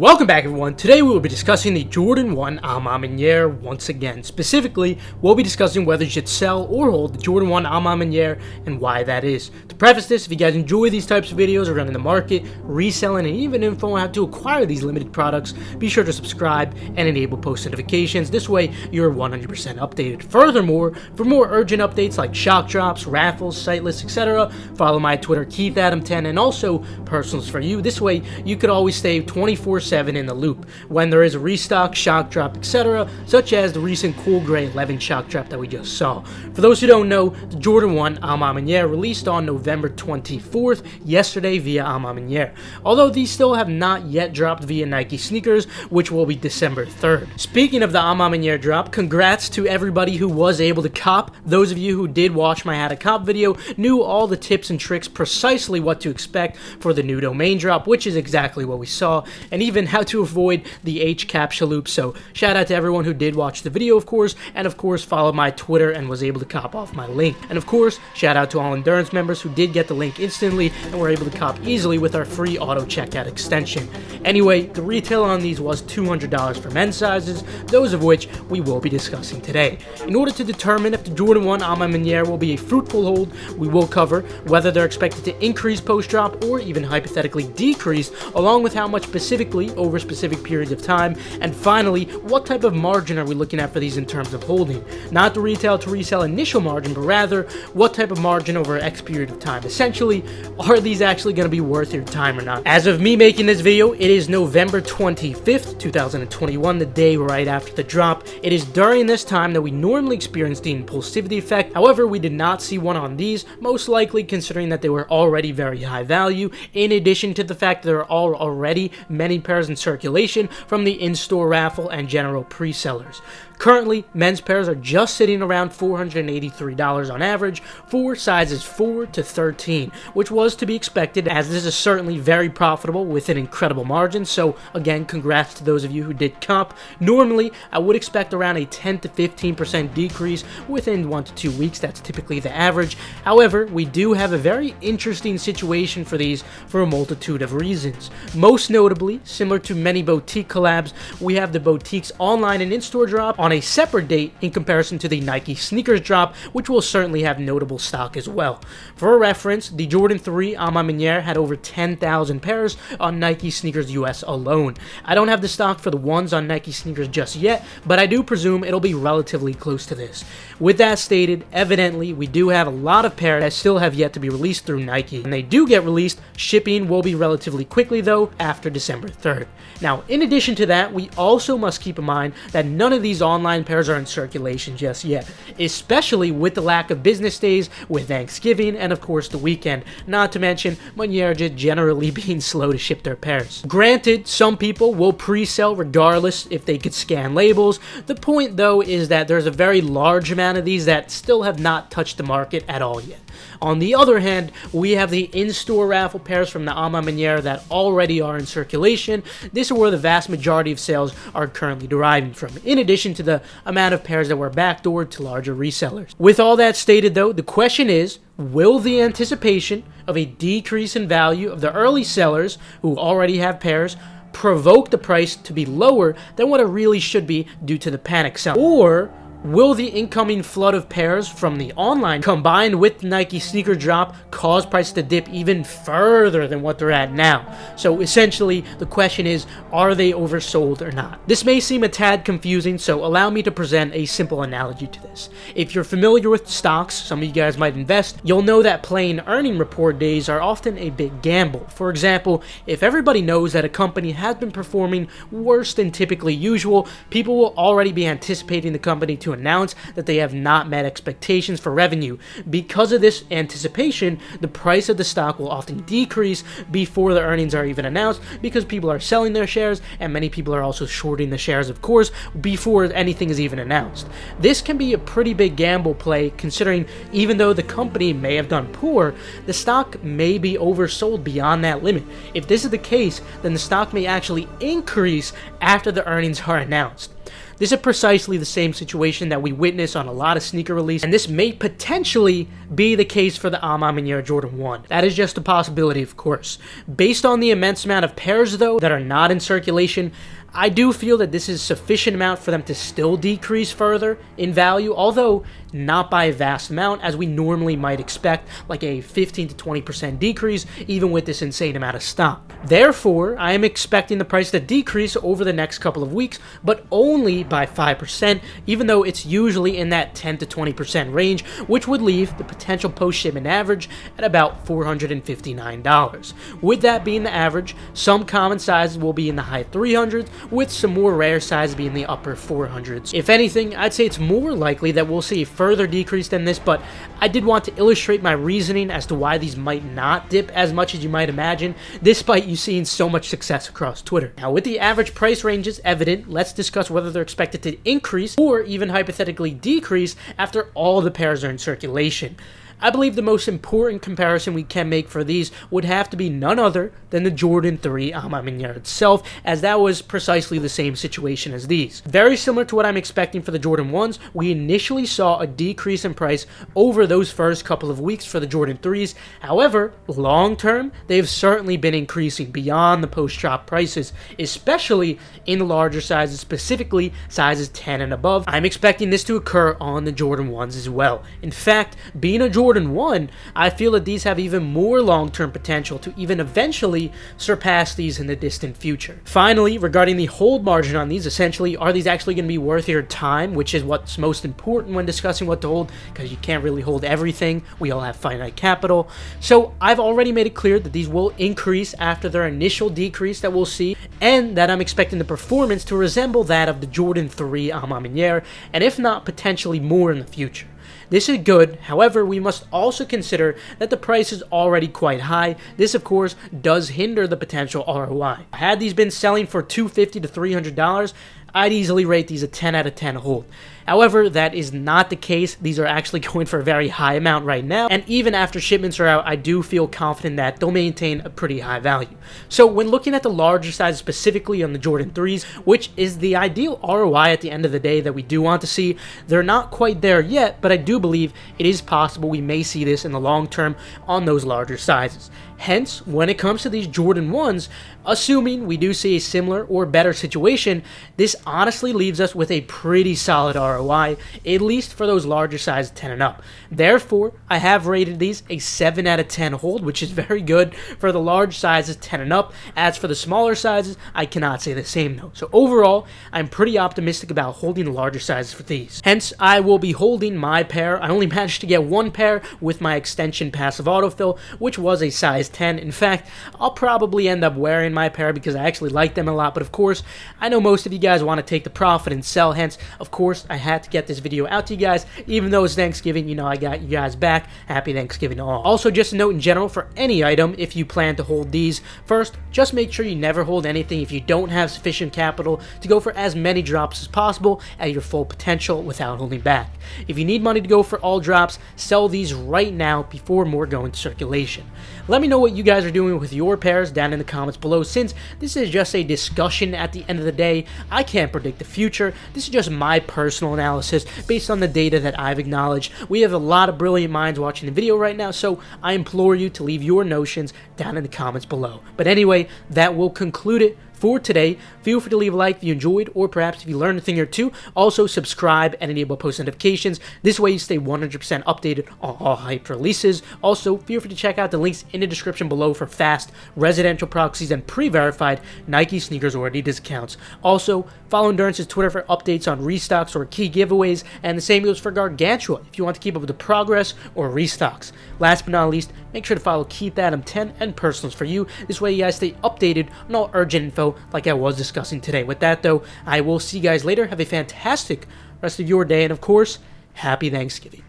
Welcome back everyone. Today we will be discussing the Jordan 1 A Ma Maniere once again. Specifically, we'll be discussing whether you should sell or hold the Jordan 1 A Ma Maniere and why that is. To preface this, if you guys enjoy these types of videos around the market, reselling, and even info on how to acquire these limited products, be sure to subscribe and enable post notifications. This way, you're 100% updated. Furthermore, for more urgent updates like shock drops, raffles, Sitelists, etc., follow my Twitter, KeithAdam10, and also personals for you. This way, you could always stay 24/7 in the loop when there is a restock, shock drop, etc., such as the recent Cool Gray 11 shock drop that we just saw. For those who don't know, the Jordan 1 A Ma Maniere released on November 24th, yesterday via A Ma Maniere, although these still have not yet dropped via Nike sneakers, which will be December 3rd. Speaking of the A Ma Maniere drop, congrats to everybody who was able to cop. Those of you who did watch my How to Cop video knew all the tips and tricks, precisely what to expect for the new domain drop, which is exactly what we saw, and even how to avoid the H captcha loop. So shout out to everyone who did watch the video, of course, and of course followed my Twitter and was able to cop off my link. And of course, shout out to all Endurance members who did get the link instantly and were able to cop easily with our free auto checkout extension. Anyway, the retail on these was $200 for men's sizes, those of which we will be discussing today. In order to determine if the Jordan 1 A Ma Maniere will be a fruitful hold, we will cover whether they're expected to increase post-drop or even hypothetically decrease, along with how much specifically over specific periods of time, and finally, what type of margin are we looking at for these in terms of holding? Not the retail to resell initial margin, but rather, what type of margin over X period of time? Essentially, are these actually going to be worth your time or not? As of me making this video, it is November 25th, 2021, the day right after the drop. It is during this time that we normally experience the impulsivity effect. However, we did not see one on these, most likely considering that they were already very high value, in addition to the fact that there are already many pairs in circulation from the in-store raffle and general pre-sellers. Currently, men's pairs are just sitting around $483 on average for sizes 4 to 13, which was to be expected as this is certainly very profitable with an incredible margin. So again, congrats to those of you who did cop. Normally, I would expect around a 10 to 15% decrease within 1 to 2 weeks. That's typically the average. However, we do have a very interesting situation for these for a multitude of reasons. Most notably, similar to many boutique collabs, we have the boutiques online and in-store drop on a separate date in comparison to the Nike sneakers drop, which will certainly have notable stock as well. For a reference, the Jordan 3 A Ma Maniere had over 10,000 pairs on Nike sneakers US alone. I don't have the stock for the ones on Nike sneakers just yet, but I do presume it'll be relatively close to this. With that stated, evidently we do have a lot of pairs that still have yet to be released through Nike. When they do get released, shipping will be relatively quickly though after December 3rd. Now, in addition to that, we also must keep in mind that none of these online pairs are in circulation just yet, especially with the lack of business days with Thanksgiving and of course the weekend, not to mention Maniere just generally being slow to ship their pairs. Granted, some people will pre-sell regardless if they could scan labels. The point though is that there's a very large amount of these that still have not touched the market at all yet. On the other hand, we have the in-store raffle pairs from the A Ma Maniere that already are in circulation. This is where the vast majority of sales are currently deriving from, in addition to the amount of pairs that were backdoored to larger resellers. With all that stated though, the question is, will the anticipation of a decrease in value of the early sellers who already have pairs provoke the price to be lower than what it really should be due to the panic selling? Or will the incoming flood of pairs from the online combined with the Nike sneaker drop cause prices to dip even further than what they're at now? So essentially, the question is, are they oversold or not? This may seem a tad confusing, so allow me to present a simple analogy to this. If you're familiar with stocks, some of you guys might invest, you'll know that plain earning report days are often a big gamble. For example, if everybody knows that a company has been performing worse than typically usual, people will already be anticipating the company to announce that they have not met expectations for revenue. Because of this anticipation, the price of the stock will often decrease before the earnings are even announced, because people are selling their shares and many people are also shorting the shares, of course, before anything is even announced. This can be a pretty big gamble play, considering even though the company may have done poor, the stock may be oversold beyond that limit. If this is the case, then the stock may actually increase after the earnings are announced. This is precisely the same situation that we witness on a lot of sneaker release, and this may potentially be the case for the A Ma Maniere Jordan 1. That is just a possibility, of course. Based on the immense amount of pairs, though, that are not in circulation, I do feel that this is sufficient amount for them to still decrease further in value, although not by a vast amount as we normally might expect, like a 15 to 20% decrease even with this insane amount of stock. Therefore, I am expecting the price to decrease over the next couple of weeks, but only by 5%, even though it's usually in that 10 to 20% range, which would leave the potential post-shipment average at about $459. With that being the average, some common sizes will be in the high 300s, with some more rare sizes being in the upper 400s. If anything, I'd say it's more likely that we'll see a further decrease than this, but I did want to illustrate my reasoning as to why these might not dip as much as you might imagine, despite you seeing so much success across Twitter. Now, with the average price ranges evident, let's discuss whether they're expected to increase or even hypothetically decrease after all the pairs are in circulation. I believe the most important comparison we can make for these would have to be none other than the Jordan 3 A Ma Maniere itself, as that was precisely the same situation as these. Very similar to what I'm expecting for the Jordan 1s, we initially saw a decrease in price over those first couple of weeks for the Jordan 3s. However, long term, they've certainly been increasing beyond the post-drop prices, especially in the larger sizes, specifically sizes 10 and above. I'm expecting this to occur on the Jordan 1s as well. In fact, being a Jordan 1, I feel that these have even more long-term potential to even eventually surpass these in the distant future. Finally, regarding the hold margin on these, essentially, are these actually going to be worth your time, which is what's most important when discussing what to hold, because you can't really hold everything. We all have finite capital. So I've already made it clear that these will increase after their initial decrease that we'll see, and that I'm expecting the performance to resemble that of the Jordan 3 A Ma Maniere, and if not, potentially more in the future. This is good, however, we must also consider that the price is already quite high. This, of course, does hinder the potential ROI. Had these been selling for $250 to $300, I'd easily rate these a 10 out of 10 hold. However, that is not the case. These are actually going for a very high amount right now, and even after shipments are out, I do feel confident that they'll maintain a pretty high value. So when looking at the larger size, specifically on the Jordan 3s, which is the ideal ROI at the end of the day that we do want to see, they're not quite there yet, but I do believe it is possible we may see this in the long term on those larger sizes. Hence, when it comes to these Jordan 1s, assuming we do see a similar or better situation, this honestly leaves us with a pretty solid ROI, at least for those larger sizes 10 and up. Therefore, I have rated these a 7 out of 10 hold, which is very good for the large sizes 10 and up. As for the smaller sizes, I cannot say the same though. So overall, I'm pretty optimistic about holding the larger sizes for these. Hence, I will be holding my pair. I only managed to get one pair with my extension passive autofill, which was a size 10. In fact, I'll probably end up wearing my pair because I actually like them a lot, but of course, I know most of you guys want to take the profit and sell, hence, of course, I had to get this video out to you guys, even though it's Thanksgiving, you know, I got you guys back. Happy Thanksgiving to all. Also, just a note in general, for any item, if you plan to hold these, first, just make sure you never hold anything if you don't have sufficient capital to go for as many drops as possible at your full potential without holding back. If you need money to go for all drops, sell these right now before more go into circulation. Let me know what you guys are doing with your pairs down in the comments below. Since this is just a discussion at the end of the day, I can't predict the future. This is just my personal analysis based on the data that I've acknowledged. We have a lot of brilliant minds watching the video right now, so I implore you to leave your notions down in the comments below. But anyway, that will conclude it for today. Feel free to leave a like if you enjoyed, or perhaps if you learned a thing or two. Also, subscribe and enable post notifications. This way you stay 100% updated on all hype releases. Also, feel free to check out the links in the description below for fast residential proxies and pre-verified Nike sneakers or Adidas accounts. Also, follow Endurance's Twitter for updates on restocks or key giveaways, and the same goes for Gargantua if you want to keep up with the progress or restocks. Last but not least, make sure to follow Keith Adam 10 and Personals for you. This way you guys stay updated on all urgent info like I was discussing today. With that though, I will see you guys later. Have a fantastic rest of your day, and of course, happy Thanksgiving.